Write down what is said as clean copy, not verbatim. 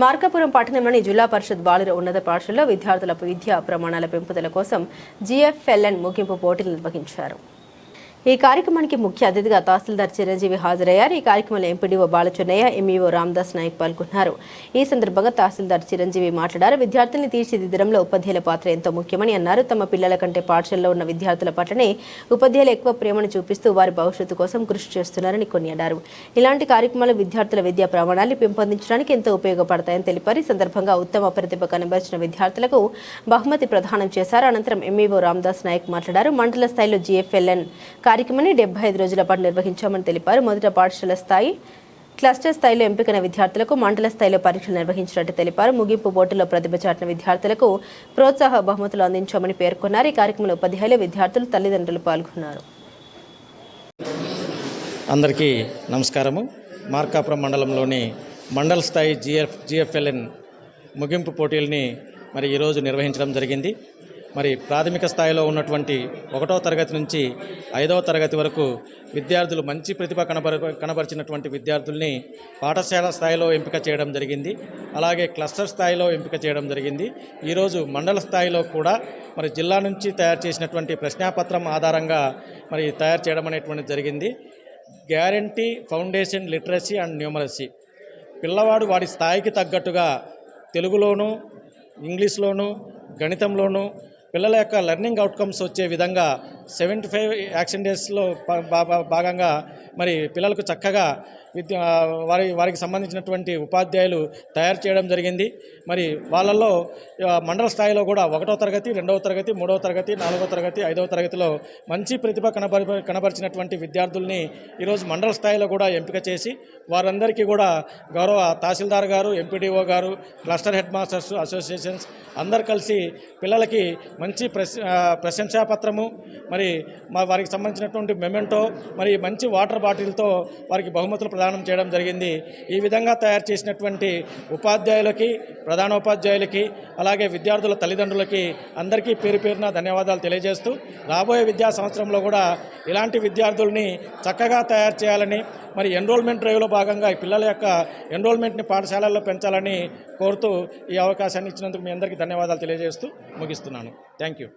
మార్కాపురం పట్టణంలోని జిల్లా పరిషత్ బాలుర ఉన్నత పాఠశాలలో విద్యార్థుల విద్యా ప్రమాణాల పెంపుదల కోసం జిఎఫ్ఎల్ఎన్ ముగింపు పోటీలు నిర్వహించారు. ఈ కార్యక్రమానికి ముఖ్య అతిథిగా తహసీల్దార్ చిరంజీవి హాజరయ్యారు. ఈ కార్యక్రమంలో ఎంపీడీఓ బాలచున్నయ్య, ఎంఈఓ రామదాస్ నాయక్ పాల్గొన్నారు. ఈ సందర్భంగా తహసీల్దార్ చిరంజీవి మాట్లాడారు. విద్యార్థుల్ని తీర్చిదిద్దడంలో ఉపాధ్యాయుల పాత్ర ఎంతో ముఖ్యమని అన్నారు. తమ పిల్లల కంటే పాఠశాలలో ఉన్న విద్యార్థుల పట్లనే ఉపాధ్యాయులు ఎక్కువ ప్రేమను చూపిస్తూ వారి భవిష్యత్తు కోసం కృషి చేస్తున్నారని కొనియాడారు. ఇలాంటి కార్యక్రమాలు విద్యార్థుల విద్యా ప్రమాణాన్ని పెంపొందించడానికి ఎంతో ఉపయోగపడతాయని తెలిపారు. ఈ సందర్భంగా ఉత్తమ ప్రతిభ కనబరిచిన విద్యార్థులకు బహుమతి ప్రదానం చేశారు. అనంతరం ఎంఈఓ రామదాస్ నాయక్ మాట్లాడారు. మండల స్థాయిలో జిఎఫ్ఎల్ఎన్ కార్యక్రమాన్ని 75 రోజుల పాటు నిర్వహించామని తెలిపారు. మొదట పాఠశాల స్థాయి, క్లస్టర్ స్థాయిలో ఎంపికైన విద్యార్థులకు మండల స్థాయిలో పరీక్షలు నిర్వహించినట్టు తెలిపారు. ముగింపు పోటీలో ప్రతిభ చాటిన విద్యార్థులకు ప్రోత్సాహ బహుమతులు అందించామని పేర్కొన్నారు. ఈ కార్యక్రమంలో ఉపాధ్యాయులు, విద్యార్థులు, తల్లిదండ్రులు పాల్గొన్నారు. అందరికీ నమస్కారము. మార్కాపురం మండలంలోని మండల స్థాయి జిఎఫ్ఎల్ఎన్ ముగింపు పోటీల్ని ఈరోజు నిర్వహించడం జరిగింది. ప్రాథమిక స్థాయిలో ఉన్నటువంటి 1వ తరగతి నుంచి 5వ తరగతి వరకు విద్యార్థులు మంచి ప్రతిభ కనబరిచినటువంటి విద్యార్థుల్ని పాఠశాల స్థాయిలో ఎంపిక చేయడం జరిగింది. అలాగే క్లస్టర్ స్థాయిలో ఎంపిక చేయడం జరిగింది. ఈరోజు మండల స్థాయిలో కూడా జిల్లా నుంచి తయారు చేసినటువంటి ప్రశ్నాపత్రం ఆధారంగా తయారు చేయడం అనేటువంటిది జరిగింది. Guarantee foundation literacy and numeracy, పిల్లవాడు వాడి స్థాయికి తగ్గట్టుగా తెలుగులోను, ఇంగ్లీష్లోను, గణితంలోను పిల్లల యొక్క లెర్నింగ్ అవుట్కమ్స్ వచ్చే విధంగా 75 యాక్షన్ డేస్లో భాగంగా పిల్లలకు చక్కగా వారికి సంబంధించినటువంటి ఉపాధ్యాయులు తయారు చేయడం జరిగింది. వాళ్ళల్లో మండల స్థాయిలో కూడా 1వ తరగతి, 2వ తరగతి, 3వ తరగతి, 4వ తరగతి, 5వ తరగతిలో మంచి ప్రతిభ కనబరిచినటువంటి విద్యార్థుల్ని ఈరోజు మండల స్థాయిలో కూడా ఎంపిక చేసి వారందరికీ కూడా గౌరవ తహసీల్దార్ గారు, ఎంపీడీఓ గారు, క్లస్టర్ హెడ్ మాస్టర్స్ అసోసియేషన్స్ అందరు కలిసి పిల్లలకి మంచి ప్రశంసాపత్రము, వారికి సంబంధించినటువంటి మెమెంటో, మంచి వాటర్ బాటిల్తో వారికి బహుమతులు ప్రదానం చేయడం జరిగింది. ఈ విధంగా తయారు చేసినటువంటి ఉపాధ్యాయులకి, ప్రధానోపాధ్యాయులకి, అలాగే విద్యార్థుల తల్లిదండ్రులకి అందరికీ పేరు పేరున ధన్యవాదాలు తెలియజేస్తూ రాబోయే విద్యా సంవత్సరంలో కూడా ఇలాంటి విద్యార్థుల్ని చక్కగా తయారు చేయాలని, ఎన్రోల్మెంట్ డ్రైవ్లో భాగంగా ఈ పిల్లల యొక్క ఎన్రోల్మెంట్ని పాఠశాలల్లో పెంచాలని కోరుతూ ఈ అవకాశాన్ని ఇచ్చినందుకు మీ అందరికీ ధన్యవాదాలు తెలియజేస్తూ ముగిస్తున్నాను. Thank you.